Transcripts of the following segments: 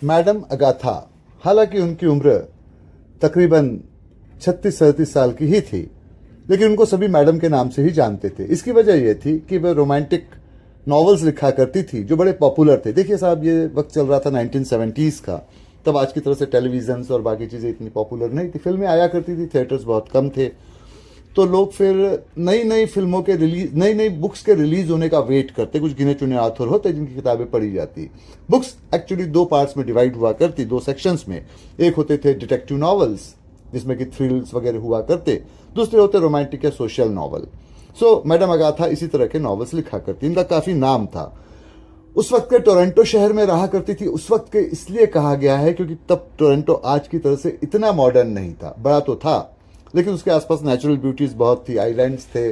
Madam Agatha, हालांकि उनकी उम्र तकरीबन 36-37 साल की ही थी, लेकिन उनको सभी मैडम के नाम से ही जानते थे। इसकी वजह यह थी कि वह रोमांटिक नॉवेल्स लिखा करती थी जो बड़े पॉपुलर थे। देखिए साहब, ये वक्त चल रहा था 1970s का, तब आज की तरह से टेलीविजन और बाकी चीज़ें इतनी पॉपुलर नहीं थी। फिल्में आया करती थी, थिएटर्स बहुत कम थे, तो लोग फिर नई नई फिल्मों के रिलीज, नई नई बुक्स के रिलीज होने का वेट करते। कुछ गिने चुने ऑथर होते जिनकी किताबें पढ़ी जाती। बुक्स एक्चुअली दो पार्ट्स में डिवाइड हुआ करती, दो सेक्शंस में। एक होते थे डिटेक्टिव नॉवेल्स जिसमें कि थ्रिल्स वगैरह हुआ करते, दूसरे होते रोमांटिक या सोशल नॉवल। सो मैडम अगाथा इसी तरह के नॉवेल्स लिखा करती। इनका काफ़ी नाम था। उस वक्त के टोरंटो शहर में रहा करती थी। उस वक्त के इसलिए कहा गया है क्योंकि तब टोरंटो आज की तरह से इतना मॉडर्न नहीं था। बड़ा तो था, लेकिन उसके आसपास नेचुरल ब्यूटीज बहुत थी, आइलैंड्स थे,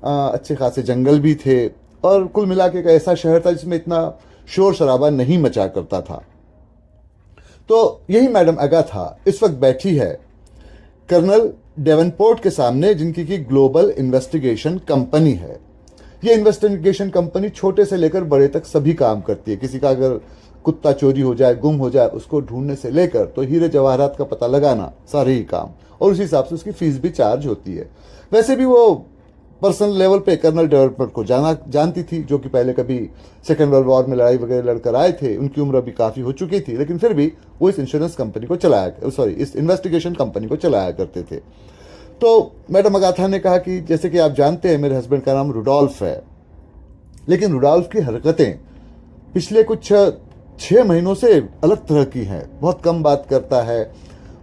अच्छे खासे जंगल भी थे, और कुल मिला के एक ऐसा शहर था जिसमें इतना शोर शराबा नहीं मचा करता था। तो यही मैडम अगाथा इस वक्त बैठी है कर्नल डेवनपोर्ट के सामने, जिनकी की ग्लोबल इन्वेस्टिगेशन कंपनी है। ये इन्वेस्टिगेशन कंपनी छोटे से लेकर बड़े तक सभी काम करती है। किसी का अगर कुत्ता चोरी हो जाए, गुम हो जाए, उसको ढूंढने से लेकर तो हीरे जवाहरात का पता लगाना, सारे ही काम, और उसी हिसाब से उसकी फीस भी चार्ज होती है। वैसे भी वो पर्सनल लेवल पे कर्नल डेवलपमेंट को जानती थी, जो कि पहले कभी सेकेंड वर्ल्ड वॉर में लड़ाई वगैरह लड़कर आए थे। उनकी उम्र अभी काफ़ी हो चुकी थी, लेकिन फिर भी वो इस इंश्योरेंस कंपनी को इस इन्वेस्टिगेशन कंपनी को चलाया करते थे। तो मैडम अगाथा ने कहा कि जैसे कि आप जानते हैं, मेरे हस्बैंड का नाम रुडोल्फ है, लेकिन रुडोल्फ की हरकतें पिछले कुछ 6 महीनों से अलग तरह की हैं। बहुत कम बात करता है,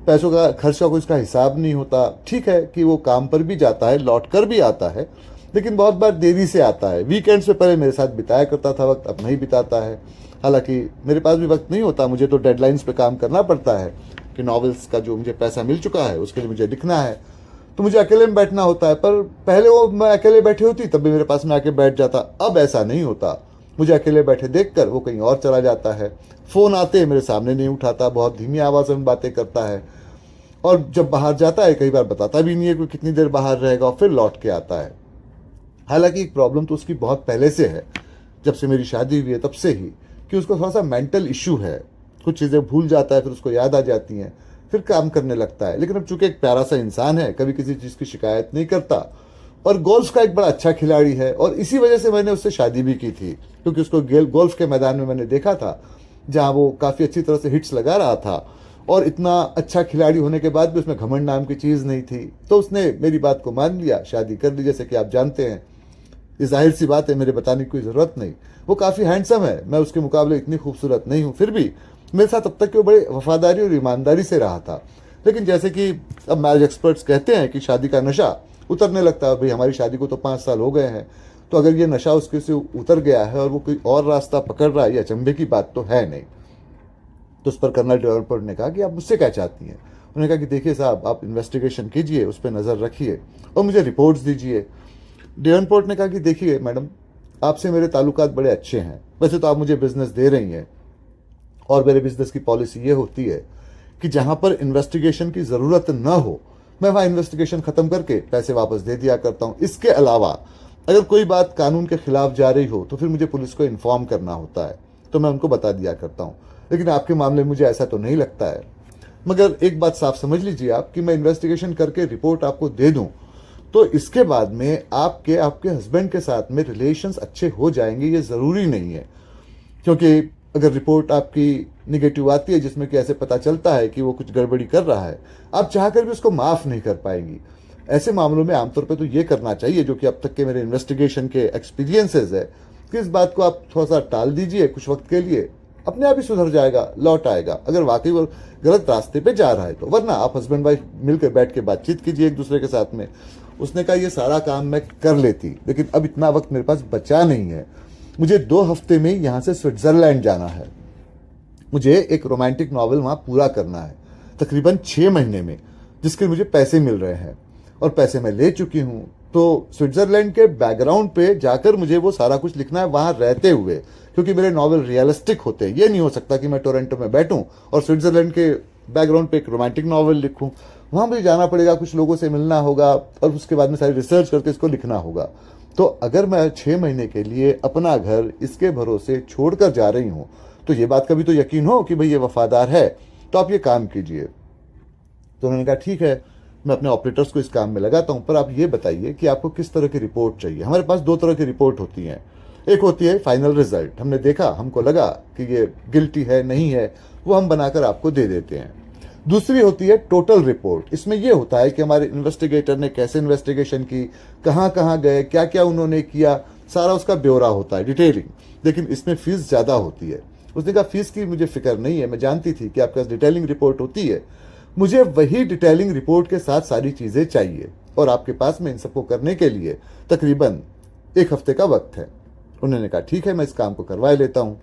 पैसों का खर्च का कोई इसका हिसाब नहीं होता। ठीक है कि वो काम पर भी जाता है, लौट कर भी आता है, लेकिन बहुत बार देरी से आता है। वीकेंड से पहले मेरे साथ बिताया करता था वक्त, अब नहीं बिताता है। हालांकि मेरे पास भी वक्त नहीं होता, मुझे तो डेडलाइंस पे काम करना पड़ता है कि नॉवेल्स का जो मुझे पैसा मिल चुका है उसके लिए मुझे लिखना है, तो मुझे अकेले में बैठना होता है। पर पहले वो मैं अकेले बैठी होती तब भी मेरे पास में आके बैठ जाता, अब ऐसा नहीं होता। मुझे अकेले बैठे देखकर वो कहीं और चला जाता है। फ़ोन आते मेरे सामने नहीं उठाता, बहुत धीमी आवाज़ में बातें करता है, और जब बाहर जाता है कई बार बताता भी नहीं है कि कितनी देर बाहर रहेगा, और फिर लौट के आता है। हालांकि एक प्रॉब्लम तो उसकी बहुत पहले से है, जब से मेरी शादी हुई है तब से ही, कि उसको थोड़ा सा मेंटल इशू है। कुछ चीज़ें भूल जाता है, फिर उसको याद आ जाती हैं, फिर काम करने लगता है। लेकिन अब चूंकि एक प्यारा सा इंसान है, कभी किसी चीज़ की शिकायत नहीं करता, और गोल्फ का एक बड़ा अच्छा खिलाड़ी है, और इसी वजह से मैंने उससे शादी भी की थी, क्योंकि उसको गोल्फ के मैदान में मैंने देखा था, जहाँ वो काफ़ी अच्छी तरह से हिट्स लगा रहा था, और इतना अच्छा खिलाड़ी होने के बाद भी उसमें घमंड नाम की चीज़ नहीं थी। तो उसने मेरी बात को मान लिया, शादी कर ली। जैसे कि आप जानते हैं, ये जाहिर सी बात है, मेरे बताने की कोई ज़रूरत नहीं। वो काफ़ी हैंडसम है, मैं उसके मुकाबले इतनी खूबसूरत नहीं हूँ, फिर भी मेरे साथ अब तक वो बड़े वफादारी और ईमानदारी से रहा था। लेकिन जैसे कि अब मैरिज एक्सपर्ट्स कहते हैं कि शादी का नशा उतरने लगता है। भाई हमारी शादी को तो 5 साल हो गए हैं, तो अगर ये नशा उसके से उतर गया है और वो कोई और रास्ता पकड़ रहा है, ये अचंभे की बात तो है नहीं। तो उस पर कर्नल डेवलपर ने कहा कि आप मुझसे क्या चाहती हैं। उन्होंने कहा कि देखिए साहब, आप इन्वेस्टिगेशन कीजिए, उस पर नज़र रखिए और मुझे रिपोर्ट्स दीजिए। डेवनपोर्ट ने कहा कि देखिए मैडम, आपसे मेरे ताल्लुकात बड़े अच्छे हैं, वैसे तो आप मुझे बिजनेस दे रही हैं, और मेरे बिजनेस की पॉलिसी ये होती है कि जहां पर इन्वेस्टिगेशन की ज़रूरत न हो, मैं वहां इन्वेस्टिगेशन ख़त्म करके पैसे वापस दे दिया करता हूं। इसके अलावा अगर कोई बात कानून के खिलाफ जा रही हो तो फिर मुझे पुलिस को इन्फॉर्म करना होता है, तो मैं उनको बता दिया करता हूं। लेकिन आपके मामले में मुझे ऐसा तो नहीं लगता है। मगर एक बात साफ समझ लीजिए आप, कि मैं इन्वेस्टिगेशन करके रिपोर्ट आपको दे दूं तो इसके बाद में आपके हस्बैंड के साथ में रिलेशंस अच्छे हो जाएंगे, ये ज़रूरी नहीं है। क्योंकि अगर रिपोर्ट आपकी निगेटिव आती है, जिसमें कि ऐसे पता चलता है कि वो कुछ गड़बड़ी कर रहा है, आप चाहकर भी उसको माफ़ नहीं कर पाएंगी। ऐसे मामलों में आमतौर पे तो ये करना चाहिए, जो कि अब तक के मेरे इन्वेस्टिगेशन के एक्सपीरियंसेस है, कि इस बात को आप थोड़ा सा टाल दीजिए कुछ वक्त के लिए, अपने आप ही सुधर जाएगा, लौट आएगा, अगर वाकई वो गलत रास्ते पे जा रहा है तो। वरना आप हस्बैंड वाइफ मिलकर बैठ के बातचीत कीजिए एक दूसरे के साथ में। उसने कहा ये सारा काम मैं कर लेती, लेकिन अब इतना वक्त मेरे पास बचा नहीं है। मुझे 2 हफ्ते में यहाँ से स्विट्ज़रलैंड जाना है, मुझे एक रोमांटिक नॉवल वहाँ पूरा करना है, तकरीबन 6 महीने में, जिसके मुझे पैसे मिल रहे हैं, और पैसे मैं ले चुकी हूँ। तो स्विट्ज़रलैंड के बैकग्राउंड पे जाकर मुझे वो सारा कुछ लिखना है वहाँ रहते हुए, क्योंकि मेरे नॉवल रियलिस्टिक होते हैं। ये नहीं हो सकता कि मैं टोरंटो में बैठूं और स्विट्ज़रलैंड के बैकग्राउंड पे एक रोमांटिक नॉवल लिखूं। वहाँ मुझे जाना पड़ेगा, कुछ लोगों से मिलना होगा, और उसके बाद में सारी रिसर्च करके इसको लिखना होगा। तो अगर मैं 6 महीने के लिए अपना घर इसके भरोसे छोड़कर जा रही हूँ, तो ये बात का भी तो यकीन हो कि भाई ये वफादार है, तो आप ये काम कीजिए। तो उन्होंने कहा ठीक है, मैं अपने ऑपरेटर्स को इस काम में लगाता हूं, पर आप ये बताइए कि आपको किस तरह की रिपोर्ट चाहिए। हमारे पास दो तरह की रिपोर्ट होती हैं, एक होती है फाइनल रिजल्ट, हमने देखा, हमको लगा कि ये गिल्टी है नहीं है, वो हम बनाकर आपको दे देते हैं। दूसरी होती है टोटल रिपोर्ट, इसमें यह होता है कि हमारे इन्वेस्टिगेटर ने कैसे इन्वेस्टिगेशन की, कहाँ कहाँ गए, क्या क्या उन्होंने किया, सारा उसका ब्यौरा होता है, डिटेलिंग। लेकिन इसमें फीस ज़्यादा होती है। उसने कहा फीस की मुझे फिक्र नहीं है, मैं जानती थी कि आपके पास डिटेलिंग रिपोर्ट होती है, मुझे वही डिटेलिंग रिपोर्ट के साथ सारी चीज़ें चाहिए, और आपके पास में इन सबको करने के लिए तकरीबन 1 हफ्ते का वक्त है। उन्होंने कहा ठीक है, मैं इस काम को करवा लेता हूँ।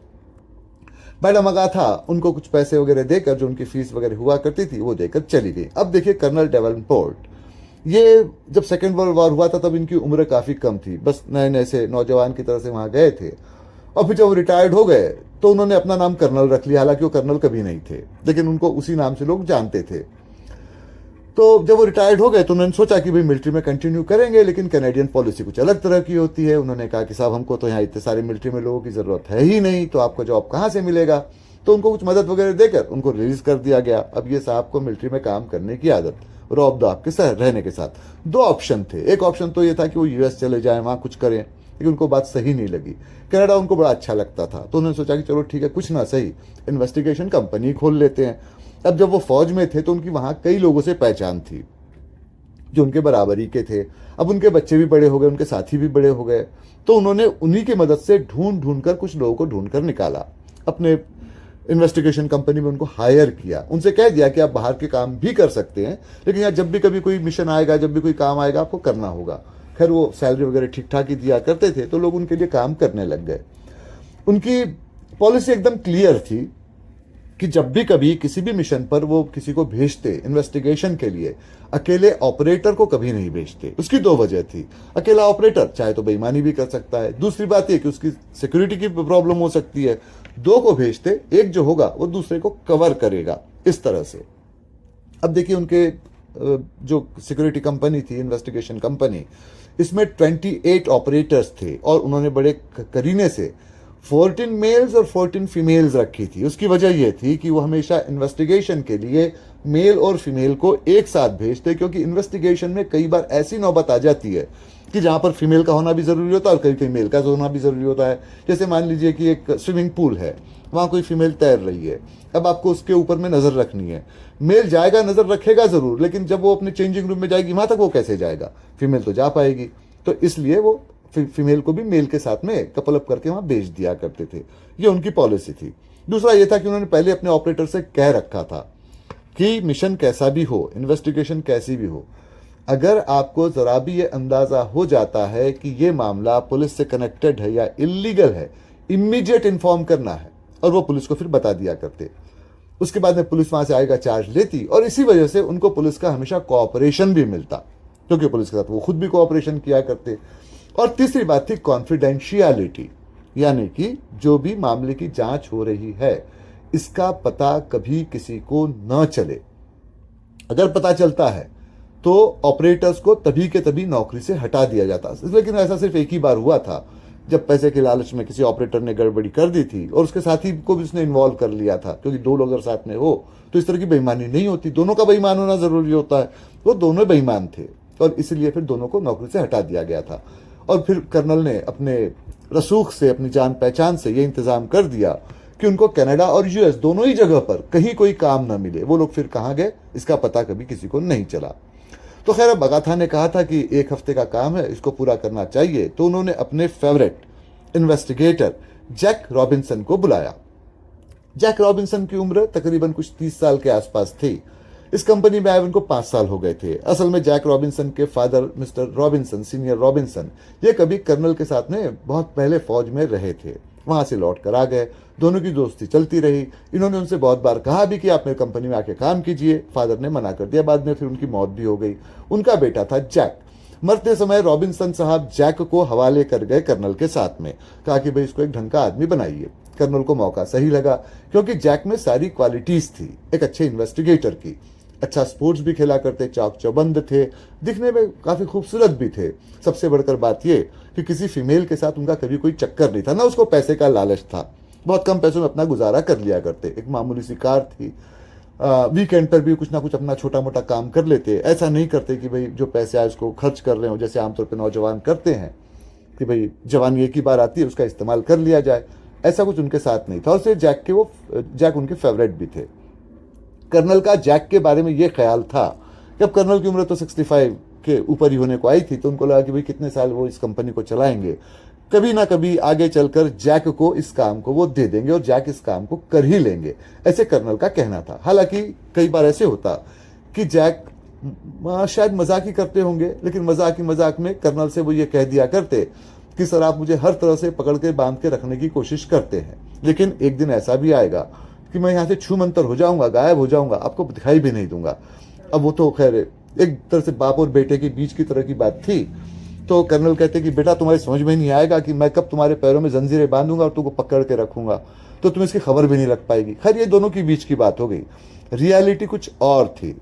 मैडम अगा था, उनको कुछ पैसे वगैरह देकर, जो उनकी फीस वगैरह हुआ करती थी वो देकर चली गई। अब देखिए कर्नल डेवनपोर्ट, ये जब सेकेंड वर्ल्ड वॉर हुआ था तब इनकी उम्र काफ़ी कम थी, बस नए नए से नौजवान की तरह से वहाँ गए थे। और फिर जब वो रिटायर्ड हो गए तो उन्होंने अपना नाम कर्नल रख लिया, हालांकि वो कर्नल कभी नहीं थे, लेकिन उनको उसी नाम से लोग जानते थे। तो जब वो रिटायर्ड हो गए तो उन्होंने सोचा कि भाई मिलिट्री में कंटिन्यू करेंगे, लेकिन कैनेडियन पॉलिसी कुछ अलग तरह की होती है। उन्होंने कहा कि साहब हमको तो यहाँ इतने सारे मिलिट्री में लोगों की ज़रूरत है ही नहीं, तो आपको जॉब कहाँ से मिलेगा। तो उनको कुछ मदद वगैरह देकर उनको रिलीज कर दिया गया। अब ये साहब को मिलिट्री में काम करने की आदत, रौब दाब के साथ रहने के साथ। 2 ऑप्शन थे, एक ऑप्शन तो ये था कि वो यूएस चले जाएं, वहाँ कुछ करें, लेकिन उनको बात सही नहीं लगी। कनाडा उनको बड़ा अच्छा लगता था, तो उन्होंने सोचा कि चलो ठीक है, कुछ ना सही इन्वेस्टिगेशन कंपनी खोल लेते हैं। अब जब वो फौज में थे तो उनकी वहाँ कई लोगों से पहचान थी जो उनके बराबरी के थे। अब उनके बच्चे भी बड़े हो गए, उनके साथी भी बड़े हो गए, तो उन्होंने उन्हीं की मदद से ढूंढ ढूंढ कर कुछ लोगों को ढूंढ कर निकाला, अपने इन्वेस्टिगेशन कंपनी में उनको हायर किया। उनसे कह दिया कि आप बाहर के काम भी कर सकते हैं, लेकिन यहाँ जब भी कभी कोई मिशन आएगा, जब भी कोई काम आएगा, आपको करना होगा। खैर वो सैलरी वगैरह ठीक ठाक ही दिया करते थे, तो लोग उनके लिए काम करने लग गए। उनकी पॉलिसी एकदम क्लियर थी कि जब भी कभी किसी भी मिशन पर वो किसी को भेजते इन्वेस्टिगेशन के लिए, अकेले ऑपरेटर को कभी नहीं भेजते। उसकी 2 वजह थी, अकेला ऑपरेटर चाहे तो बेईमानी भी कर सकता है, दूसरी बात यह कि उसकी सिक्योरिटी की प्रॉब्लम हो सकती है। 2 को भेजते, एक जो होगा वो दूसरे को कवर करेगा, इस तरह से। अब देखिए उनके जो सिक्योरिटी कंपनी थी, इन्वेस्टिगेशन कंपनी, इसमें 28 ऑपरेटर्स थे, और उन्होंने बड़े करीने से 14 मेल्स और 14 फीमेल्स रखी थी। उसकी वजह यह थी कि वो हमेशा इन्वेस्टिगेशन के लिए मेल और फीमेल को एक साथ भेजते, क्योंकि इन्वेस्टिगेशन में कई बार ऐसी नौबत आ जाती है कि जहां पर फीमेल का होना भी जरूरी होता है और कई कई मेल का होना भी जरूरी होता है। जैसे मान लीजिए कि एक स्विमिंग पूल है, वहां कोई फीमेल तैर रही है, अब आपको उसके ऊपर में नजर रखनी है। मेल जाएगा, नजर रखेगा जरूर, लेकिन जब वो अपने चेंजिंग रूम में जाएगी वहां तक वो कैसे जाएगा, फीमेल तो जा पाएगी। तो इसलिए वो फीमेल को भी मेल के साथ में कपल अप करके वहां भेज दिया करते थे, ये उनकी पॉलिसी थी। दूसरा ये था कि उन्होंने पहले अपने ऑपरेटर से कह रखा था कि मिशन कैसा भी हो, इन्वेस्टिगेशन कैसी भी हो, अगर आपको जरा भी ये अंदाजा हो जाता है कि ये मामला पुलिस से कनेक्टेड है या इलीगल है, इमीडिएट इन्फॉर्म करना है। और वो पुलिस को फिर बता दिया करते। उसके बाद में पुलिस वहां से आएगा, चार्ज लेती, और इसी वजह से उनको पुलिस का हमेशा कोऑपरेशन भी मिलता, क्योंकि पुलिस के साथ वो खुद भी कोऑपरेशन किया करते। और तीसरी बात थी कॉन्फिडेंशियलिटी, यानी कि जो भी मामले की जांच हो रही है इसका पता कभी किसी को न चले। अगर पता चलता है तो ऑपरेटर्स को तभी के तभी नौकरी से हटा दिया जाता। लेकिन ऐसा सिर्फ एक ही बार हुआ था, जब पैसे के लालच में किसी ऑपरेटर ने गड़बड़ी कर दी थी और उसके साथी को भी उसने इन्वॉल्व कर लिया था, क्योंकि 2 लोग अगर साथ में हो तो इस तरह की बेईमानी नहीं होती, दोनों का बेईमान होना जरूरी होता है। वो दोनों बेईमान थे और इसलिए फिर दोनों को नौकरी से हटा दिया गया था। और फिर कर्नल ने अपने रसूख से, अपनी जान पहचान से ये इंतजाम कर दिया कि उनको कनाडा और यूएस दोनों ही जगह पर कहीं कोई काम न मिले। वो लोग फिर कहाँ गए इसका पता कभी किसी को नहीं चला। तो खैर अब बगाथा ने कहा था कि 1 हफ्ते का काम है, इसको पूरा करना चाहिए, तो उन्होंने अपने फेवरेट इन्वेस्टिगेटर जैक रॉबिन्सन को बुलाया। जैक रॉबिन्सन की उम्र तकरीबन कुछ 30 साल के आसपास थी। इस कंपनी में आए उनको 5 साल हो गए थे। असल में जैक रॉबिन्सन के father mister Robinson, senior Robinson, ये कभी कर्नल के साथ में बहुत पहले फौज में रहे थे, वहां से लौट कर आ गए। दोनों की दोस्ती चलती रही। इन्होंने उनसे बहुत बार कहा भी कि आप मेरी कंपनी में आके काम कीजिए, फादर ने मना कर दिया। बाद में फिर उनकी मौत भी हो गई। उनका बेटा था जैक। मरते समय रॉबिन्सन साहब जैक को हवाले कर गए कर्नल के साथ में, कहा कि भाई इसको एक ढंग का आदमी बनाइए। कर्नल को मौका सही लगा, क्योंकि जैक में सारी क्वालिटीज थी एक अच्छे इन्वेस्टिगेटर की। अच्छा स्पोर्ट्स भी खेला करते, चाक चौबंद थे, दिखने में काफी खूबसूरत भी थे। सबसे बढ़कर बात यह कि किसी फीमेल के साथ उनका कभी कोई चक्कर नहीं था, ना उसको पैसे का लालच था। बहुत कम पैसों में अपना गुजारा कर लिया करते। एक मामूली सी कार थी, वीकेंड पर भी कुछ ना कुछ अपना छोटा मोटा काम कर लेते। ऐसा नहीं करते कि भाई जो पैसे आए उसको खर्च कर रहे हो, जैसे आमतौर पर नौजवान करते हैं कि भाई जवानी एक ही बार आती है, उसका इस्तेमाल कर लिया जाए। ऐसा कुछ उनके साथ नहीं था। और सिर्फ जैक उनके फेवरेट भी थे। कर्नल का जैक के बारे में ये ख्याल था कि अब कर्नल की उम्र तो 65 के ऊपर ही होने को आई थी, तो उनको लगा कि भाई कितने साल वो इस कंपनी को चलाएंगे, कभी ना कभी आगे चलकर जैक को इस काम को वो दे देंगे और जैक इस काम को कर ही लेंगे, ऐसे कर्नल का कहना था। हालांकि कई बार ऐसे होता कि जैक शायद मजाक ही करते होंगे, लेकिन मजाक में कर्नल से वो ये कह दिया करते कि सर आप मुझे हर तरह से पकड़ के बांध के रखने की कोशिश करते हैं, लेकिन एक दिन ऐसा भी आएगा कि मैं यहाँ से छू मंतर हो जाऊंगा, गायब हो जाऊंगा, आपको दिखाई भी नहीं दूंगा। अब वो तो खैर एक तरह से बाप और बेटे के बीच की तरह की बात थी। तो कर्नल कहते कि बेटा तुम्हारी समझ में नहीं आएगा कि मैं कब तुम्हारे पैरों में जंजीरें बांधूंगा और तुमको पकड़ के रखूंगा, तो तुम्हें इसकी खबर भी नहीं लग पाएगी। खैर ये दोनों के बीच की बात हो गई। रियलिटी कुछ और थी।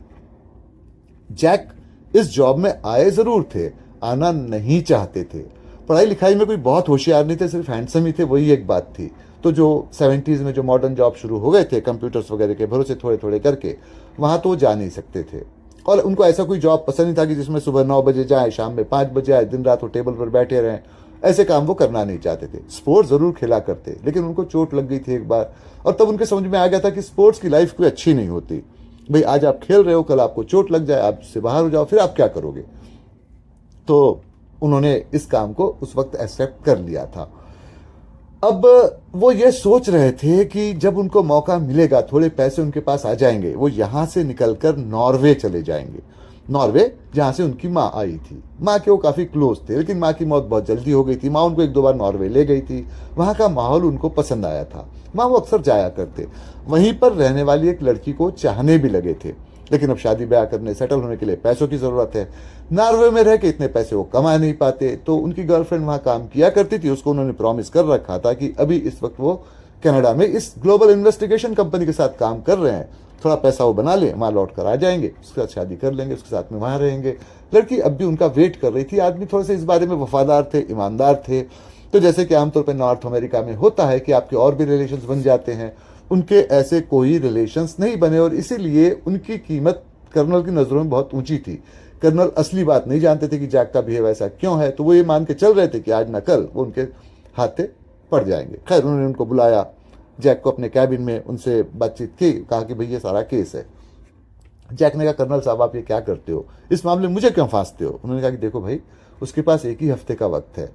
जैक इस जॉब में आए जरूर थे, आना नहीं चाहते थे। पढ़ाई लिखाई में कोई बहुत होशियार नहीं थे, सिर्फ हैंडसम ही थे, वही एक बात थी। तो जो 70s में जो मॉडर्न जॉब शुरू हो गए थे कंप्यूटर्स वगैरह के भरोसे थोड़े थोड़े करके, वहां तो वो जा नहीं सकते थे। और उनको ऐसा कोई जॉब पसंद नहीं था कि जिसमें सुबह 9 बजे जाए, शाम में 5 बजे आए, दिन रात वो टेबल पर बैठे रहें। ऐसे काम वो करना नहीं चाहते थे। स्पोर्ट्स जरूर खेला करते, लेकिन उनको चोट लग गई थी एक बार, और तब उनके समझ में आ गया था कि स्पोर्ट्स की लाइफ कोई अच्छी नहीं होती। भाई आज आप खेल रहे हो, कल आपको चोट लग जाए, आप से बाहर हो जाओ, फिर आप क्या करोगे। तो उन्होंने इस काम को उस वक्त एक्सेप्ट कर लिया था। अब वो ये सोच रहे थे कि जब उनको मौका मिलेगा, थोड़े पैसे उनके पास आ जाएंगे, वो यहां से निकलकर नॉर्वे चले जाएंगे। नॉर्वे जहां से उनकी माँ आई थी। माँ के वो काफी क्लोज थे, लेकिन माँ की मौत बहुत जल्दी हो गई थी। माँ उनको 1-2 बार नॉर्वे ले गई थी। वहां का माहौल उनको पसंद आया था, माँ वो अक्सर जाया करते। वहीं पर रहने वाली एक लड़की को चाहने भी लगे थे, लेकिन अब शादी ब्याह करने, सेटल होने के लिए पैसों की जरूरत है। नॉर्वे में रह के इतने पैसे वो कमा नहीं पाते। तो उनकी गर्लफ्रेंड वहां काम किया करती थी, उसको उन्होंने प्रॉमिस कर रखा था कि अभी इस वक्त वो कनाडा में इस ग्लोबल इन्वेस्टिगेशन कंपनी के साथ काम कर रहे हैं, थोड़ा पैसा वो बना ले, वहां लौट कर आ जाएंगे, उसके साथ शादी कर लेंगे, उसके साथ में वहां रहेंगे। लड़की अब भी उनका वेट कर रही थी। आदमी थोड़े से इस बारे में वफादार थे, ईमानदार थे। तो जैसे कि आमतौर पर नॉर्थ अमेरिका में होता है कि आपके और भी रिलेशंस बन जाते हैं, उनके ऐसे कोई रिलेशंस नहीं बने, और इसीलिए उनकी कीमत कर्नल की नजरों में बहुत ऊंची थी। कर्नल असली बात नहीं जानते थे कि जैक का बिहेव ऐसा क्यों है, तो वो ये मान के चल रहे थे कि आज न कल वो उनके हाथे पड़ जाएंगे। खैर उन्होंने उनको बुलाया, जैक को अपने कैबिन में, उनसे बातचीत की, कहा कि भाई ये सारा केस है। जैक ने कहा कर्नल साहब आप ये क्या करते हो, इस मामले में मुझे क्यों फांसते हो। उन्होंने कहा कि देखो भाई, उसके पास एक ही हफ्ते का वक्त है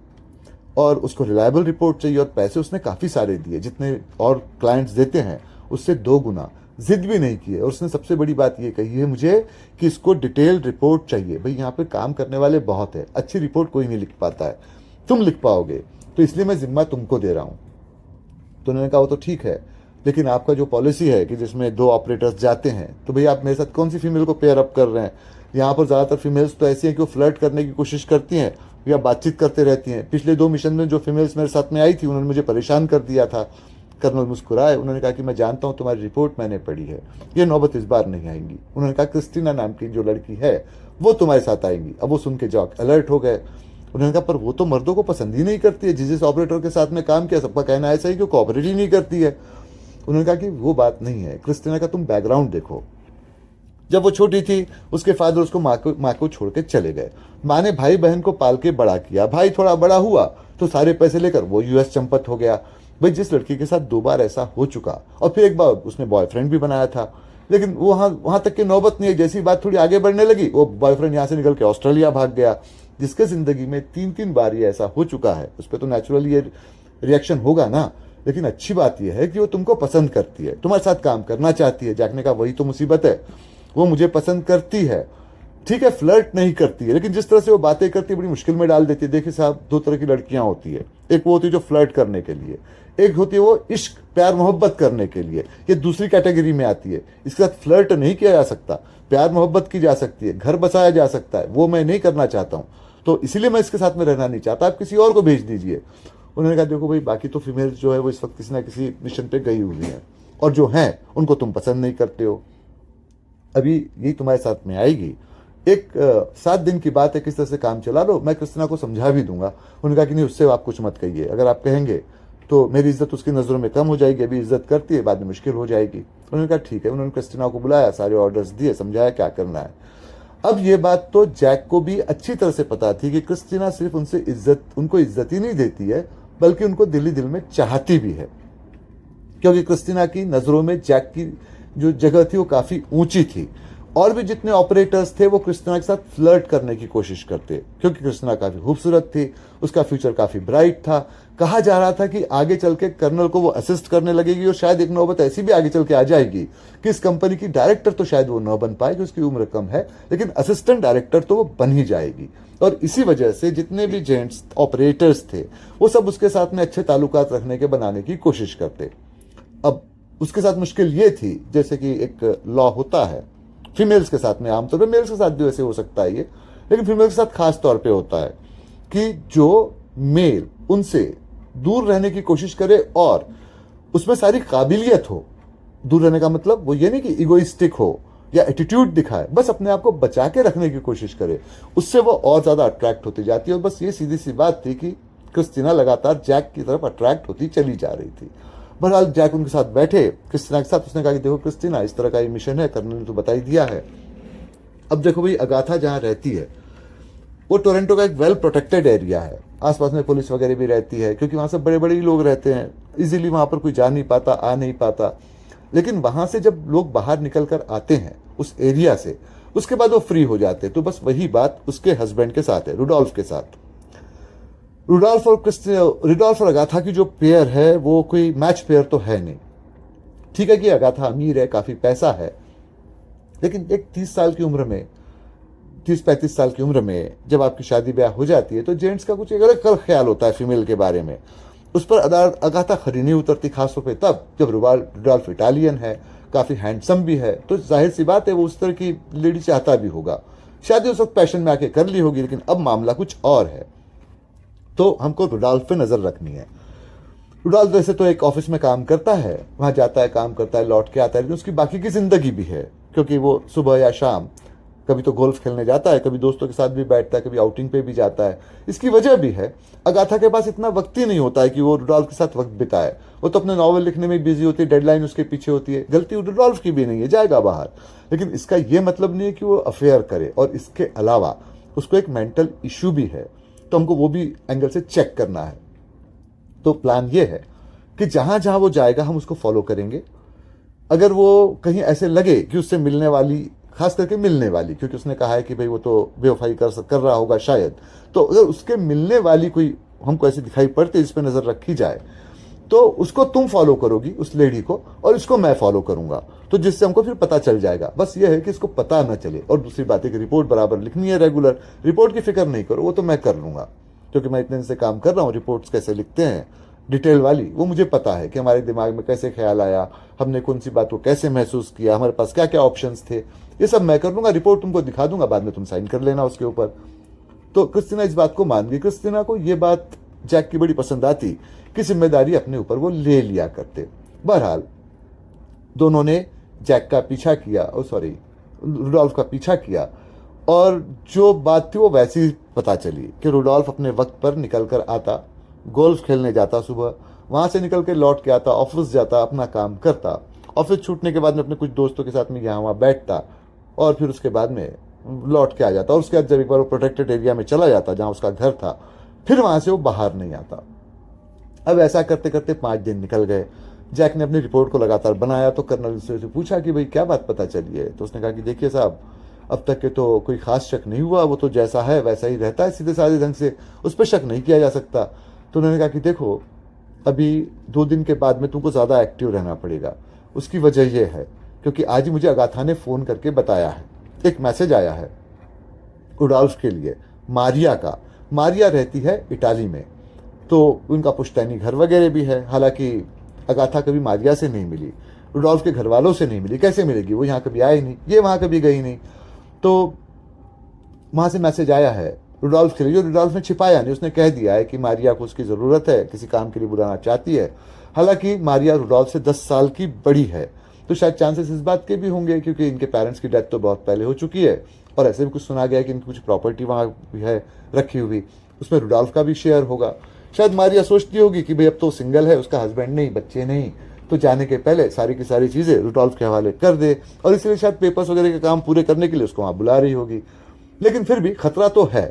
और उसको रिलायबल रिपोर्ट चाहिए, और पैसे उसने काफी सारे दिए, जितने और क्लाइंट्स देते हैं उससे 2 गुना। जिद भी नहीं की है, और उसने सबसे बड़ी बात ये कही है मुझे कि इसको डिटेल्ड रिपोर्ट चाहिए। भाई यहाँ पे काम करने वाले बहुत है, अच्छी रिपोर्ट कोई नहीं लिख पाता है, तुम लिख पाओगे, तो इसलिए मैं जिम्मा तुमको दे रहा हूं। तो उन्होंने कहा वो तो ठीक है, लेकिन आपका जो पॉलिसी है कि जिसमें 2 ऑपरेटर्स जाते हैं, तो भाई आप मेरे साथ कौन सी फीमेल को पेयर अप कर रहे हैं। यहाँ पर ज्यादातर फीमेल्स तो ऐसी हैं कि वो फ्लर्ट करने की कोशिश करती हैं या बातचीत करते रहती हैं। पिछले 2 मिशन में जो फीमेल्स मेरे साथ में आई थी, उन्होंने मुझे परेशान कर दिया था। कर्नल मुस्कुराए, उन्होंने कहा कि मैं जानता हूं तुम्हारी रिपोर्ट मैंने पढ़ी है, ये नौबत इस बार नहीं आएंगी। उन्होंने कहा क्रिस्टीना नाम की जो लड़की है वो तुम्हारे साथ आएंगी। अब वो सुन के जॉक अलर्ट हो गए। उन्होंने कहा पर वो तो मर्दों को पसंद ही नहीं करती है, जिस ऑपरेटर के साथ में काम किया सबका कहना ऐसा ही कि कोऑपरेट ही नहीं करती है। उन्होंने कहा कि वो बात नहीं है, क्रिस्टीना का तुम बैकग्राउंड देखो। जब वो छोटी थी, उसके फादर उसको माँ को छोड़ के चले गए। माँ ने भाई बहन को पाल के बड़ा किया। भाई थोड़ा बड़ा हुआ तो सारे पैसे लेकर वो यूएस चंपत हो गया। भाई जिस लड़की के साथ 2 बार ऐसा हो चुका, और फिर एक बार उसने बॉयफ्रेंड भी बनाया था, लेकिन वो वहां तक की नौबत नहीं है। जैसी बात थोड़ी आगे बढ़ने लगी, वो बॉयफ्रेंड यहाँ से निकल के ऑस्ट्रेलिया भाग गया। जिसके जिंदगी में 3-3 बार ये ऐसा हो चुका है, उस पर तो नेचुरली ये रिएक्शन होगा ना। लेकिन अच्छी बात यह है कि वो तुमको पसंद करती है, तुम्हारे साथ काम करना चाहती है। जैक ने कहा वही तो मुसीबत है, वो मुझे पसंद करती है, ठीक है, फ्लर्ट नहीं करती है, लेकिन जिस तरह से वो बातें करती है बड़ी मुश्किल में डाल देती है। देखिए साहब, 2 तरह की लड़कियां होती है, एक वो होती है जो फ्लर्ट करने के लिए, एक होती है वो इश्क प्यार मोहब्बत करने के लिए। ये दूसरी कैटेगरी में आती है। इसके साथ फ्लर्ट नहीं किया जा सकता, प्यार मोहब्बत की जा सकती है, घर बसाया जा सकता है, वो मैं नहीं करना चाहता हूं, तो इसीलिए मैं इसके साथ में रहना नहीं चाहता, आप किसी और को भेज दीजिए। उन्होंने कहा देखो भाई, बाकी तो फीमेल्स जो है वो इस वक्त किसी ना किसी मिशन पे गई हुई हैं, और जो हैं उनको तुम पसंद नहीं करते हो। अभी यही तुम्हारे साथ में आएगी, एक 7 दिन की बात है, किस तरह से काम चला लो, मैं क्रिस्टीना को समझा भी दूंगा। उन्होंने कहा कि नहीं, उससे आप कुछ मत कहिए, अगर आप कहेंगे तो मेरी इज्जत उसकी नज़रों में कम हो जाएगी, अभी इज्जत करती है, बाद में मुश्किल हो जाएगी। उन्होंने कहा ठीक है। उन्होंने क्रिस्टीना को बुलाया, सारे ऑर्डर्स दिए, समझाया क्या करना है। अब ये बात तो जैक को भी अच्छी तरह से पता थी कि क्रिस्टीना सिर्फ उनको इज्जत ही नहीं देती है, बल्कि उनको दिल में चाहती भी है, क्योंकि क्रिस्टीना की नज़रों में जैक की जो जगह थी वो काफ़ी ऊंची थी। और भी जितने ऑपरेटर्स थे वो क्रिस्टीना के साथ फ्लर्ट करने की कोशिश करते, क्योंकि क्रिस्टीना काफ़ी खूबसूरत थी, उसका फ्यूचर काफ़ी ब्राइट था। कहा जा रहा था कि आगे चल के कर्नल को वो असिस्ट करने लगेगी, और शायद एक नौबत ऐसी भी आगे चल के आ जाएगी कि इस कंपनी की डायरेक्टर तो शायद वो न बन पाएगी, उसकी उम्र कम है, लेकिन असिस्टेंट डायरेक्टर तो वो बन ही जाएगी। और इसी वजह से जितने भी जेंट्स ऑपरेटर्स थे वो सब उसके साथ में अच्छे ताल्लुकात रखने के बनाने की कोशिश करते। अब उसके साथ मुश्किल ये थी, जैसे कि एक लॉ होता है फीमेल्स के साथ में, आमतौर पे मेल्स के साथ भी वैसे हो सकता है ये, लेकिन फीमेल्स के साथ खास तौर पे होता है कि जो मेल उनसे दूर रहने की कोशिश करे और उसमें सारी काबिलियत हो, दूर रहने का मतलब वो ये नहीं कि इगोइस्टिक हो या एटीट्यूड दिखाए, बस अपने आप को बचा के रखने की कोशिश करे, उससे वो और ज्यादा अट्रैक्ट होती जाती है। और बस ये सीधी सी बात थी कि क्रिस्टीना लगातार जैक की तरफ अट्रैक्ट होती चली जा रही थी। बहरहाल जैक उनके साथ बैठे क्रिस्टीना के साथ, उसने कहा कि देखो क्रिस्टीना, इस तरह का ये मिशन है, कर्नल ने तो बता ही दिया है। अब देखो भाई, अगाथा जहाँ रहती है वो टोरंटो का एक वेल प्रोटेक्टेड एरिया है, आसपास में पुलिस वगैरह भी रहती है, क्योंकि वहाँ सब बड़े बड़े ही लोग रहते हैं, इजीली वहाँ पर कोई जा नहीं पाता, आ नहीं पाता। लेकिन वहाँ से जब लोग बाहर निकल कर आते हैं उस एरिया से, उसके बाद वो फ्री हो जाते हैं। तो बस वही बात उसके हस्बैंड के साथ है, रुडोल्फ के साथ। रुडोल्फ और अगाथा की जो पेयर है वो कोई मैच पेयर तो है नहीं। ठीक है कि अगाथा अमीर है, काफी पैसा है, लेकिन एक 30 साल की उम्र में, 30-35 साल की उम्र में जब आपकी शादी ब्याह हो जाती है तो जेंट्स का कुछ एक अलग ख्याल होता है फीमेल के बारे में। उस पर अगाथा खरी नहीं उतरती, खासतौर पे तब जब रुडोल्फ इटालियन है, काफी हैंडसम भी है, तो जाहिर सी बात है वो उस तरह की लेडी चाहता भी होगा। शादी उस वक्त पैशन में आके कर ली होगी, लेकिन अब मामला कुछ और है। तो हमको रुडोल्फ पे नजर रखनी है। रुडोल्फ वैसे तो एक ऑफिस में काम करता है, वहां जाता है, काम करता है, लौट के आता है, लेकिन उसकी बाकी की जिंदगी भी है, क्योंकि वो सुबह या शाम कभी तो गोल्फ खेलने जाता है, कभी दोस्तों के साथ भी बैठता है, कभी आउटिंग पे भी जाता है। इसकी वजह भी है, अगाथा के पास इतना वक्त ही नहीं होता है कि वो रुडोल्फ के साथ वक्त बिताए। वो तो अपने नॉवल लिखने में बिजी होती है, डेडलाइन उसके पीछे होती है। गलती रुडोल्फ की भी नहीं है, जाएगा बाहर, लेकिन इसका ये मतलब नहीं है कि वो अफेयर करे। और इसके अलावा उसको एक मेंटल इश्यू भी है, तो हमको वो भी एंगल से चेक करना है। तो प्लान ये है कि जहां जहां वो जाएगा हम उसको फॉलो करेंगे। अगर वो कहीं ऐसे लगे कि उससे मिलने वाली, खास करके मिलने वाली, क्योंकि उसने कहा है कि भाई वो तो बेवफाई कर रहा होगा शायद, तो अगर उसके मिलने वाली कोई हमको ऐसी दिखाई पड़ती, इस पर नजर रखी जाए, तो उसको तुम फॉलो करोगी, उस लेडी को, और इसको मैं फॉलो करूंगा, तो जिससे हमको फिर पता चल जाएगा। बस ये है कि इसको पता ना चले। और दूसरी बात है कि रिपोर्ट बराबर लिखनी है, रेगुलर। रिपोर्ट की फिक्र नहीं करो, वो तो मैं कर लूंगा, क्योंकि मैं इतने दिन से काम कर रहा हूँ। रिपोर्ट्स कैसे लिखते हैं डिटेल वाली, वो मुझे पता है कि हमारे दिमाग में कैसे ख्याल आया, हमने कौन सी बात को कैसे महसूस किया, हमारे पास क्या क्या ऑप्शंस थे, ये सब मैं कर लूंगा। रिपोर्ट तुमको दिखा दूंगा, बाद में तुम साइन कर लेना उसके ऊपर। तो क्रिस्टीना इस बात को मान गई। क्रिस्टीना को ये बात जैक की बड़ी पसंद आती कि जिम्मेदारी अपने ऊपर वो ले लिया करते। बहरहाल दोनों ने जैक का पीछा किया, रुडोल्फ का पीछा किया, और जो बात थी वो वैसी पता चली कि रुडोल्फ अपने वक्त पर निकल कर आता, गोल्फ खेलने जाता सुबह, वहां से निकल के लौट के आता, ऑफिस जाता, अपना काम करता, ऑफिस छूटने के बाद में अपने कुछ दोस्तों के साथ में यहाँ वहाँ बैठता, और फिर उसके बाद में लौट के आ जाता। और उसके बाद जब एक बार वो प्रोटेक्टेड एरिया में चला जाता जहाँ उसका घर था, फिर वहां से वो बाहर नहीं आता। अब ऐसा करते करते 5 दिन निकल गए। जैक ने अपनी रिपोर्ट को लगातार बनाया, तो कर्नल से पूछा कि भाई क्या बात पता चली है। तो उसने कहा कि देखिए साहब, अब तक के तो कोई खास शक नहीं हुआ, वो तो जैसा है वैसा ही रहता है, सीधे साधे ढंग से, उस पर शक नहीं किया जा सकता। तो उन्होंने कहा कि देखो, अभी 2 दिन के बाद में तुमको ज़्यादा एक्टिव रहना पड़ेगा। उसकी वजह यह है क्योंकि आज ही मुझे अगाथा ने फ़ोन करके बताया है, एक मैसेज आया है रुडोल्फ के लिए, मारिया का। मारिया रहती है इटाली में, तो उनका पुश्तैनी घर वगैरह भी है। हालांकि अगाथा कभी मारिया से नहीं मिली, रुडोल्फ के घर वालों से नहीं मिली, कैसे मिलेगी, वो यहाँ कभी आए नहीं, ये वहाँ कभी गई नहीं। तो वहाँ से मैसेज आया है रुडोल्फ के लिए, जो रुडोल्फ ने छिपाया नहीं, उसने कह दिया है कि मारिया को उसकी ज़रूरत है, किसी काम के लिए बुलाना चाहती है। हालांकि मारिया रुडोल्फ से 10 साल की बड़ी है, तो शायद चांसेस इस बात के भी होंगे क्योंकि इनके पेरेंट्स की डेथ तो बहुत पहले हो चुकी है, और ऐसे भी कुछ सुना गया कि इनकी कुछ प्रॉपर्टी वहाँ भी है रखी हुई, उसमें रुडोल्फ का भी शेयर होगा। शायद मारिया सोचती होगी कि भाई अब तो सिंगल है, उसका हस्बैंड नहीं, बच्चे नहीं, तो जाने के पहले सारी की सारी चीज़ें रुडोल्फ के हवाले कर दे, और इसलिए शायद पेपर्स वगैरह के काम पूरे करने के लिए उसको वहाँ बुला रही होगी। लेकिन फिर भी खतरा तो है,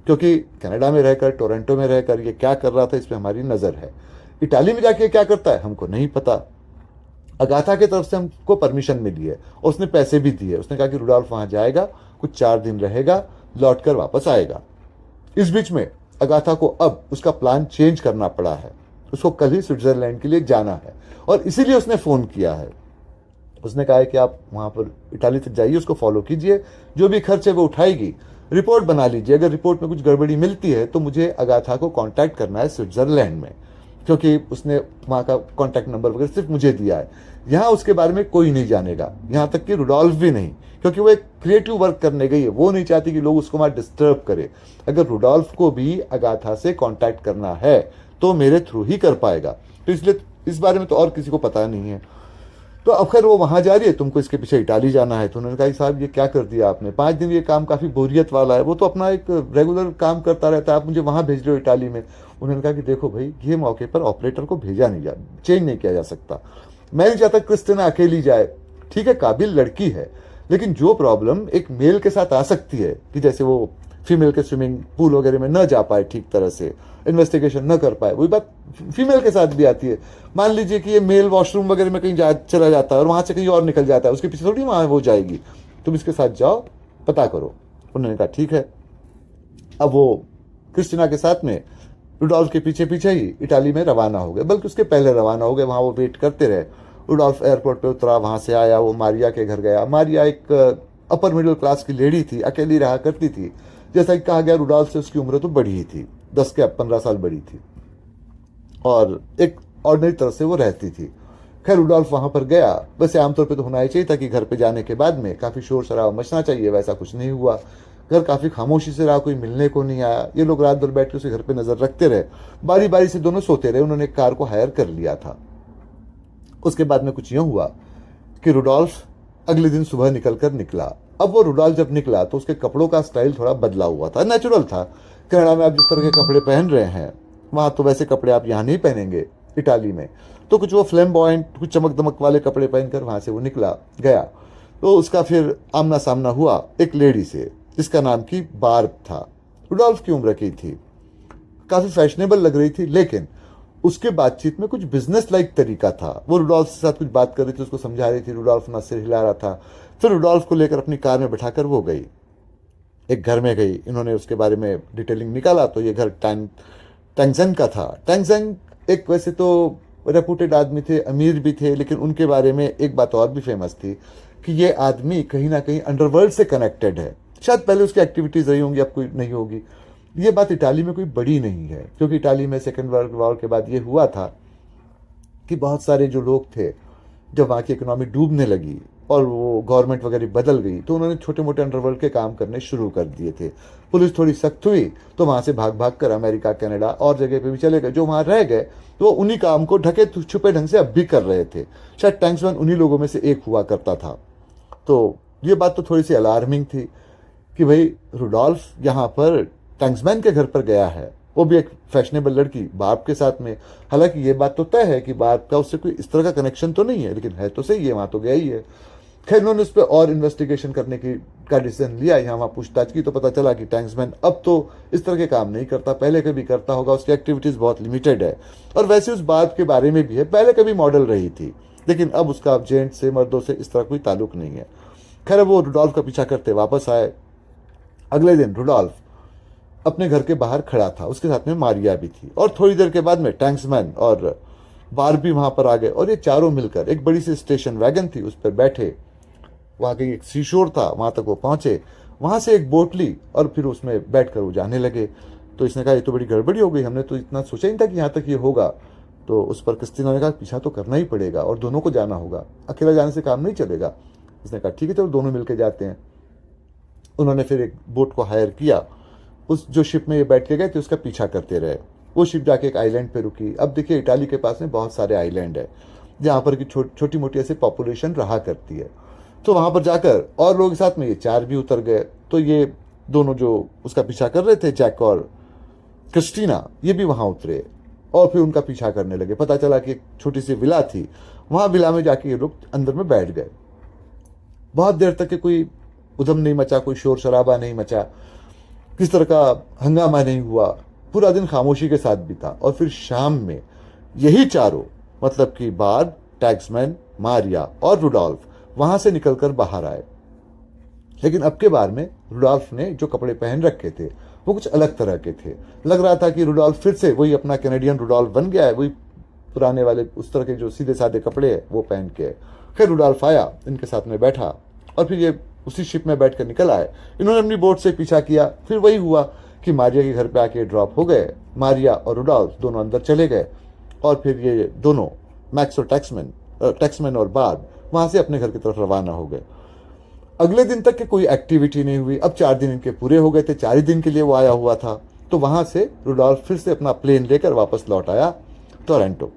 क्योंकि कनाडा में रहकर, टोरंटो में रहकर ये क्या कर रहा था इस पर हमारी नज़र है। इटाली में जाके क्या करता है हमको नहीं पता। अगाथा की तरफ से हमको परमिशन मिली है और उसने पैसे भी दिए। उसने कहा कि रुडोल्फ वहाँ जाएगा, कुछ 4 दिन रहेगा, लौट कर वापस आएगा। इस बीच में अगाथा को अब उसका प्लान चेंज करना पड़ा है। उसको कल ही स्विट्जरलैंड के लिए जाना है और इसीलिए उसने फ़ोन किया है। उसने कहा है कि आप वहाँ पर इटाली तक जाइए, उसको फॉलो कीजिए, जो भी खर्च है वो उठाएगी, रिपोर्ट बना लीजिए। अगर रिपोर्ट में कुछ गड़बड़ी मिलती है तो मुझे अगाथा को कांटेक्ट करना है स्विट्जरलैंड में, क्योंकि उसने वहाँ का कांटेक्ट नंबर वगैरह सिर्फ मुझे दिया है। यहाँ उसके बारे में कोई नहीं जानेगा, यहाँ तक कि रुडोल्फ भी नहीं, क्योंकि वो एक क्रिएटिव वर्क करने गई है। वो नहीं चाहती कि लोग उसको वहाँ डिस्टर्ब करे। अगर रुडोल्फ को भी अगाथा से कांटेक्ट करना है तो मेरे थ्रू ही कर पाएगा, तो इसलिए इस बारे में तो और किसी को पता नहीं है। तो अब खैर वो वहाँ जा रही है, तुमको इसके पीछे इटाली जाना है। तो उन्होंने कहा साहब ये क्या कर दिया आपने, 5 दिन ये काम काफ़ी बोरियत वाला है, वो तो अपना एक रेगुलर काम करता रहता है, आप मुझे वहाँ भेज रहे हो इटाली में। उन्होंने कहा कि देखो भाई, ये मौके पर ऑपरेटर को भेजा नहीं जा, चेंज नहीं किया जा सकता। मैं नहीं चाहता क्रिस्टिना अकेली जाए, ठीक है काबिल लड़की है, लेकिन जो प्रॉब्लम एक मेल के साथ आ सकती है कि जैसे वो फीमेल के स्विमिंग पूल वगैरह में न जा पाए, ठीक तरह से इन्वेस्टिगेशन न कर पाए, वही बात फीमेल के साथ भी आती है। मान लीजिए कि ये मेल वॉशरूम वगैरह में कहीं चला जाता है और वहां से कहीं और निकल जाता है, उसके पीछे थोड़ी वहां वो जाएगी, तुम इसके साथ जाओ, पता करो। उन्होंने कहा ठीक है। अब वो क्रिस्टिना के साथ में रुडोल्फ के पीछे पीछे ही इटाली में रवाना हो गए, बल्कि उसके पहले रवाना हो गए। वहाँ वो वेट करते रहे। रुडोल्फ एयरपोर्ट पे उतरा, वहाँ से आया, वो मारिया के घर गया। मारिया एक अपर मिडिल क्लास की लेडी थी, अकेली रहा करती थी। जैसा कि कहा गया रुडोल्फ से उसकी उम्र तो बड़ी ही थी, 10 के 15 साल बड़ी थी, और एक ऑर्डिनरी तरह से वो रहती थी। खैर रुडोल्फ वहाँ पर गया। वैसे आमतौर पे तो होना ही चाहिए था कि घर पे जाने के बाद में काफ़ी शोर शराबा मचना चाहिए, वैसा कुछ नहीं हुआ। घर काफ़ी खामोशी से रहा, कोई मिलने को नहीं आया। ये लोग रात भर बैठ के उसे घर पे नज़र रखते रहे, बारी बारी से दोनों सोते रहे। उन्होंने एक कार को हायर कर लिया था। उसके बाद में कुछ यूँ हुआ कि रुडोल्फ अगले दिन सुबह निकला। अब वो रुडोल्फ जब निकला तो उसके कपड़ों का स्टाइल थोड़ा बदला हुआ था, नेचुरल था। कनाडा में आप जिस तरह के कपड़े पहन रहे हैं, वहाँ तो वैसे कपड़े आप यहाँ नहीं पहनेंगे इटाली में। तो कुछ वो फ्लैम्बॉयंट, कुछ चमक दमक वाले कपड़े पहनकर वहाँ से वो निकला गया। तो उसका फिर आमना सामना हुआ एक लेडी से, जिसका नाम की बार्ब था। रुडोल्फ की उम्र की थी, काफ़ी फैशनेबल लग रही थी, लेकिन उसके बातचीत में कुछ बिजनेस लाइक तरीका था। वो रुडोल्फ के साथ कुछ बात कर रही थी, उसको समझा रही थी, रुडोल्फ ना सिर हिला रहा था। फिर रुडोल्फ को लेकर अपनी कार में बैठाकर वो गई, एक घर में गई। इन्होंने उसके बारे में डिटेलिंग निकाला तो ये घर टैंगजेन का था। टैंगजेन एक वैसे तो रेपुटेड आदमी थे, अमीर भी थे, लेकिन उनके बारे में एक बात और भी फेमस थी कि ये आदमी कहीं ना कहीं अंडरवर्ल्ड से कनेक्टेड है। शायद पहले उसकी एक्टिविटीज़ रही होंगी, अब कोई नहीं होगी। ये बात इटाली में कोई बड़ी नहीं है, क्योंकि इटाली में सेकेंड वर्ल्ड वॉर के बाद ये हुआ था कि बहुत सारे जो लोग थे, जब वहाँ की इकोनॉमी डूबने लगी और वो गवर्नमेंट वगैरह बदल गई, तो उन्होंने छोटे मोटे अंडरवर्ल्ड के काम करने शुरू कर दिए थे। पुलिस थोड़ी सख्त हुई तो वहाँ से भाग भाग कर अमेरिका, कनाडा और जगह पे भी चले गए। जो वहाँ रह गए तो वो उन्हीं काम को ढके छुपे ढंग से अब भी कर रहे थे। शायद टैंक्समैन उन्हीं लोगों में से एक हुआ करता था। तो ये बात तो थोड़ी सी अलार्मिंग थी कि भाई रुडोल्फ यहाँ पर टैंक्समैन के घर पर गया है, वो भी एक फैशनेबल लड़की बाप के साथ में। हालांकि ये बात तो तय है कि बाप का उससे कोई इस तरह का कनेक्शन तो नहीं है, लेकिन है तो सही है, वहाँ तो गया ही है। खैर उन्होंने उस पर और इन्वेस्टिगेशन करने का डिसीजन लिया। यहाँ वहाँ पूछताछ की तो पता चला कि टैंक्समैन अब तो इस तरह के काम नहीं करता, पहले कभी करता होगा, उसकी एक्टिविटीज़ बहुत लिमिटेड है। और वैसे उस बात के बारे में भी है, पहले कभी मॉडल रही थी, लेकिन अब उसका जेंट से, मर्दों से इस तरह कोई ताल्लुक नहीं है। खैर वो रुडोल्फ का पीछा करते वापस आए। अगले दिन रुडोल्फ अपने घर के बाहर खड़ा था, उसके साथ में मारिया भी थी, और थोड़ी देर के बाद में टैंक्समैन और बार्ब भी वहाँ पर आ गए। और ये चारों मिलकर एक बड़ी सी स्टेशन वैगन थी, उस पर बैठे। वहाँ के एक सीशोर था, वहाँ तक वो पहुँचे, वहाँ से एक बोट ली और फिर उसमें बैठ कर वो जाने लगे। तो इसने कहा ये तो बड़ी गड़बड़ी हो गई, हमने तो इतना सोचा ही नहीं था कि यहाँ तक ये होगा। तो उस पर क्रिस्टीना ने कहा पीछा तो करना ही पड़ेगा और दोनों को जाना होगा, अकेला जाने से काम नहीं चलेगा। इसने कहा ठीक है, चलो दोनों मिलकर जाते हैं। उन्होंने फिर एक बोट को हायर किया, उस जो शिप में ये बैठ के गए थे उसका पीछा करते रहे। वो शिप जाके एक आइलैंड पे रुकी। अब देखिए इटाली के पास में बहुत सारे आइलैंड है जहाँ पर की छोटी मोटी ऐसी पॉपुलेशन रहा करती है। तो वहाँ पर जाकर और लोगों के साथ में ये चार भी उतर गए। तो ये दोनों जो उसका पीछा कर रहे थे, जैक और क्रिस्टीना ये भी वहां उतरे और फिर उनका पीछा करने लगे। पता चला कि एक छोटी सी विला थी, वहां विला में जाके ये लोग अंदर में बैठ गए। बहुत देर तक के कोई उधम नहीं मचा, कोई शोर शराबा नहीं मचा, किस तरह का हंगामा नहीं हुआ। पूरा दिन खामोशी के साथ बीता। और फिर शाम में यही चारों, मतलब कि बार्ब, टैक्समैन, मारिया और रुडॉल्फ वहां से निकलकर बाहर आए। लेकिन अब के बार में रुडॉल्फ ने जो कपड़े पहन रखे थे वो कुछ अलग तरह के थे। लग रहा था कि रुडॉल्फ फिर से वही अपना कैनेडियन रुडॉल्फ बन गया है, वही पुराने वाले उस तरह के जो सीधे साधे कपड़े हैं वो पहन के। फिर रुडॉल्फ आया, इनके साथ में बैठा और फिर ये उसी शिप में बैठकर निकल आए। इन्होंने अपनी बोट से पीछा किया। फिर वही हुआ कि मारिया के घर पे आके ड्रॉप हो गए। मारिया और रुडॉल्फ दोनों अंदर चले गए और फिर ये दोनों मैक्स और टैक्समैन और बार्ब वहां से अपने घर की तरफ रवाना हो गए। अगले दिन तक के कोई एक्टिविटी नहीं हुई। अब 4 दिन इनके पूरे हो गए थे, 4 ही दिन के लिए वो आया हुआ था। तो वहां से रुडॉल्फ फिर से अपना प्लेन लेकर वापस लौट आया टोरंटो।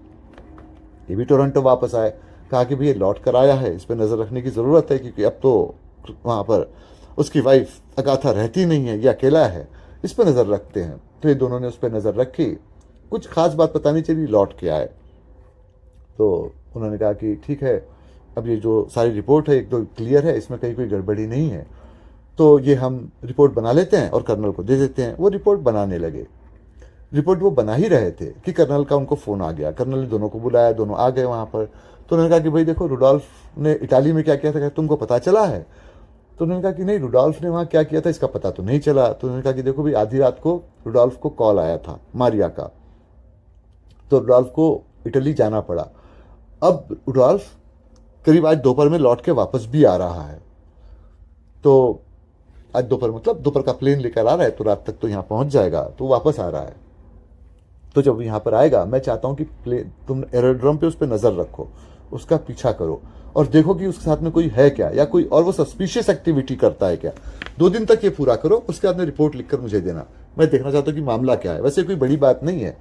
ये भी टोरंटो वापस आए। कहा कि भैया लौट कर आया है, इस पर नजर रखने की जरूरत है, क्योंकि अब तो वहां पर उसकी वाइफ अगाथा रहती नहीं है, ये अकेला है, इस पर नजर रखते हैं। तो ये दोनों ने उस पर नजर रखी। कुछ खास बात पता नहीं चली, लौट के आए। तो उन्होंने कहा कि ठीक है, अब ये जो सारी रिपोर्ट है एक तो क्लियर है, इसमें कहीं कोई गड़बड़ी नहीं है, तो ये हम रिपोर्ट बना लेते हैं और कर्नल को दे देते हैं। वो रिपोर्ट बनाने लगे। रिपोर्ट वो बना ही रहे थे कि कर्नल का उनको फोन आ गया। कर्नल ने दोनों को बुलाया, दोनों आ गए वहां पर। तो उन्होंने कहा कि भाई देखो, रुडॉल्फ ने इटाली में क्या किया था, तुमको पता चला है? तो उन्होंने कहा कि नहीं, रुडॉल्फ ने वहां क्या किया था इसका पता तो नहीं चला। तो उन्होंने कहा कि देखो भाई, आधी रात को रुडॉल्फ को कॉल आया था मारिया का, तो रुडॉल्फ को इटली जाना पड़ा। अब रुडॉल्फ करीब आज दोपहर में लौट के वापस भी आ रहा है। तो आज दोपहर मतलब दोपहर का प्लेन लेकर आ रहा है, तो रात तक तो यहाँ पहुंच जाएगा, तो वापस आ रहा है। तो जब यहाँ पर आएगा, मैं चाहता हूं कि प्लेन तुम एरोड्रम पे उस पर नजर रखो, उसका पीछा करो और देखो कि उसके साथ में कोई है क्या, या कोई और वो सस्पिशियस एक्टिविटी करता है क्या। 2 दिन तक ये पूरा करो, उसके बाद में रिपोर्ट लिखकर मुझे देना। मैं देखना चाहता हूँ कि मामला क्या है। वैसे कोई बड़ी बात नहीं है,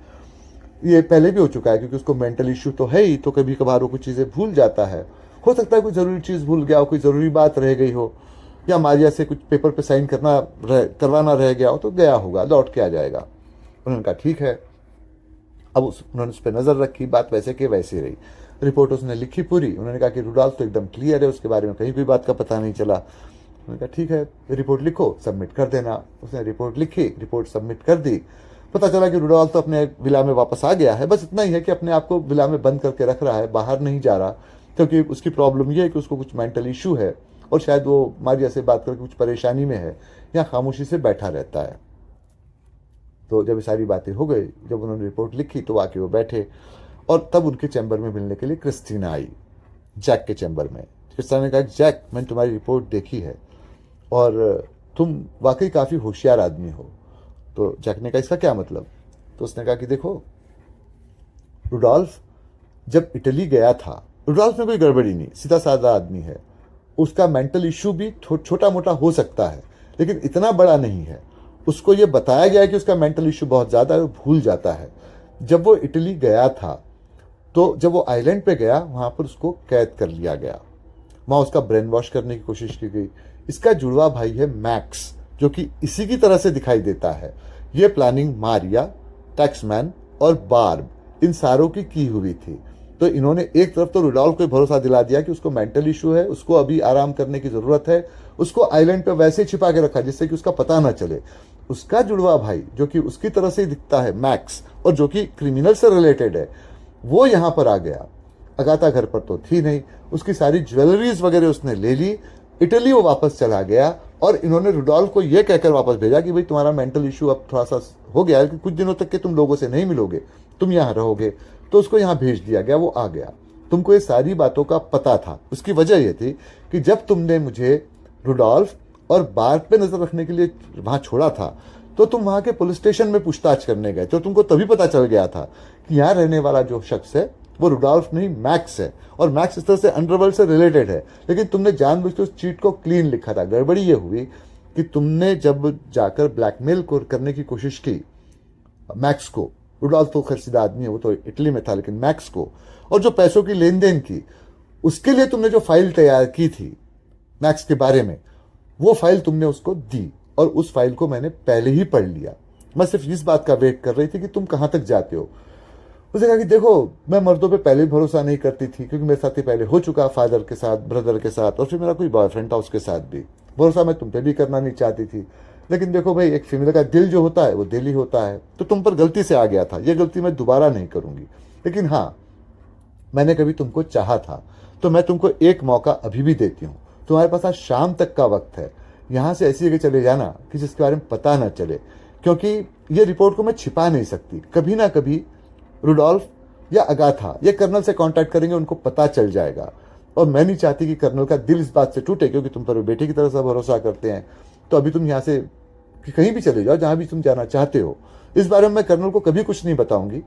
ये पहले भी हो चुका है, क्योंकि उसको मेंटल इश्यू तो है ही, तो कभी कभार वो कुछ चीजें भूल जाता है। हो सकता है कोई जरूरी चीज भूल गया हो, कोई जरूरी बात रह गई हो, या मारिया से कुछ पेपर पे साइन करवाना रह गया हो, तो गया होगा, लौट के आ जाएगा। उन्होंने कहा ठीक है। अब उन्होंने उस पर नजर रखी, बात वैसे के वैसे रही। रिपोर्ट उसने लिखी पूरी। उन्होंने कहा कि रुडॉल्फ तो एकदम क्लियर है, उसके बारे में कहीं कोई बात का पता नहीं चला। उन्होंने कहा ठीक है, रिपोर्ट लिखो, सबमिट कर देना। उसने रिपोर्ट लिखी, रिपोर्ट सबमिट कर दी। पता चला कि रुडॉल्फ तो अपने विला में वापस आ गया है। बस इतना ही है कि अपने आप को विला में बंद करके रख रहा है, बाहर नहीं जा रहा, क्योंकि उसकी प्रॉब्लम यह है कि उसको कुछ मेंटल इश्यू है और शायद वो मारिया से बात करके कुछ परेशानी में है, या खामोशी से बैठा रहता है। तो जब ये सारी बातें हो गई, जब उन्होंने रिपोर्ट लिखी, तो आके वो बैठे और तब उनके चैम्बर में मिलने के लिए क्रिस्टीना आई, जैक के चैम्बर में। क्रिस्टीना ने कहा, जैक, मैंने तुम्हारी रिपोर्ट देखी है और तुम वाकई काफ़ी होशियार आदमी हो। तो जैक ने कहा, इसका क्या मतलब? तो उसने कहा कि देखो, रुडॉल्फ जब इटली गया था, रुडॉल्फ में कोई गड़बड़ी नहीं, सीधा साधा आदमी है। उसका मेंटल इश्यू भी छोटा मोटा हो सकता है, लेकिन इतना बड़ा नहीं है। उसको ये बताया गया है कि उसका मेंटल इश्यू बहुत ज़्यादा है, वो भूल जाता है। जब वो इटली गया था, तो जब वो आइलैंड पे गया, वहां पर उसको कैद कर लिया गया। वहां उसका ब्रेन वॉश करने की कोशिश की गई। इसका जुड़वा भाई है मैक्स, जो कि इसी की तरह से दिखाई देता है। ये प्लानिंग मारिया, टैक्समैन और बार्ब, इन सारों की हुई थी। तो इन्होंने एक तरफ तो रुडॉल्फ को भरोसा दिला दिया कि उसको मेंटल इश्यू है, उसको अभी आराम करने की जरूरत है, उसको आइलैंड पे वैसे छिपा के रखा जिससे कि उसका पता ना चले। उसका जुड़वा भाई, जो कि उसकी तरह से दिखता है, मैक्स, और जो कि क्रिमिनल से रिलेटेड है, वो यहां पर आ गया। अगाथा घर पर तो थी नहीं, उसकी सारी ज्वेलरीज वगैरह उसने ले ली। इटली वो वापस चला गया और इन्होंने रुडॉल्फ को यह कहकर वापस भेजा कि भाई तुम्हारा मेंटल इश्यू अब थोड़ा सा हो गया है कि कुछ दिनों तक के तुम लोगों से नहीं मिलोगे, तुम यहां रहोगे। तो उसको यहां भेज दिया गया, वो आ गया। तुमको ये सारी बातों का पता था। उसकी वजह यह थी कि जब तुमने मुझे रुडॉल्फ और बार्ब पे नजर रखने के लिए वहां छोड़ा था, तो तुम वहां के पुलिस स्टेशन में पूछताछ करने गए, तो तुमको तभी पता चल गया था कि यहाँ रहने वाला जो शख्स है वो रुडॉल्फ नहीं, मैक्स है, और मैक्स इस तरह से अंडरवर्ल्ड से रिलेटेड है। लेकिन तुमने जानबूझ के उस चीट को क्लीन लिखा था। गड़बड़ी ये हुई कि तुमने जब जाकर ब्लैकमेल करने की कोशिश की मैक्स को, रुडॉल्फ तो खैर सीधा आदमी है, वो तो इटली में था, लेकिन मैक्स को, और जो पैसों की लेन देन की, उसके लिए तुमने जो फाइल तैयार की थी मैक्स के बारे में, वो फाइल तुमने उसको दी, और उस फाइल को मैंने पहले ही पढ़ लिया। मैं सिर्फ इस बात का वेट कर रही थी कि तुम कहाँ तक जाते हो। उसने कहा कि देखो, मैं मर्दों पे पहले भी भरोसा नहीं करती थी, क्योंकि मेरे साथ ही पहले हो चुका, फादर के साथ, ब्रदर के साथ, और फिर मेरा कोई बॉयफ्रेंड था उसके साथ भी। भरोसा मैं तुम पे भी करना नहीं चाहती थी, लेकिन देखो भाई, एक फीमेल का दिल जो होता है वो दिल ही होता है, तो तुम पर गलती से आ गया था, ये गलती मैं दोबारा नहीं करूंगी। लेकिन हाँ, मैंने कभी तुमको चाहा था, तो मैं तुमको एक मौका अभी भी देती हूँ। तुम्हारे पास आज शाम तक का वक्त है, यहाँ से ऐसी जगह चले जाना कि जिसके बारे में पता ना चले, क्योंकि ये रिपोर्ट को मैं छिपा नहीं सकती। कभी ना कभी रुडोल्फ या अगाथा या कर्नल से कांटेक्ट करेंगे, उनको पता चल जाएगा। और मैं नहीं चाहती कि कर्नल का दिल इस बात से टूटे, क्योंकि तुम पर वो बेटे की तरह से भरोसा करते हैं। तो अभी तुम यहाँ से कि कहीं भी चले जाओ, जहाँ भी तुम जाना चाहते हो। इस बारे में मैं कर्नल को कभी कुछ नहीं बताऊंगी।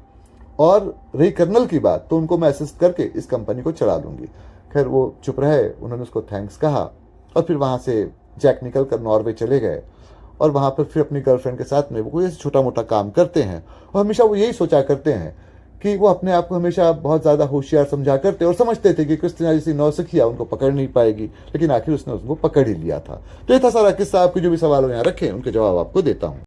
और रही कर्नल की बात, तो उनको मैं असिस्ट करके इस कंपनी को चला लूंगी। खैर वो चुप रहे, उन्होंने उसको थैंक्स कहा, और फिर वहाँ से जैक निकल कर नॉर्वे चले गए। और वहाँ पर फिर अपनी गर्लफ्रेंड के साथ में वो कोई ऐसे छोटा मोटा काम करते हैं, और हमेशा वो यही सोचा करते हैं कि वो अपने आप को हमेशा बहुत ज़्यादा होशियार समझा करते, और समझते थे कि क्रिस्टीना जैसी नौसिखिया उनको पकड़ नहीं पाएगी, लेकिन आखिर उसने उसको पकड़ ही लिया था। तो ये था सारा किस्सा। आपके जो भी सवाल हो यहाँ रखे, उनके जवाब आपको देता हूँ।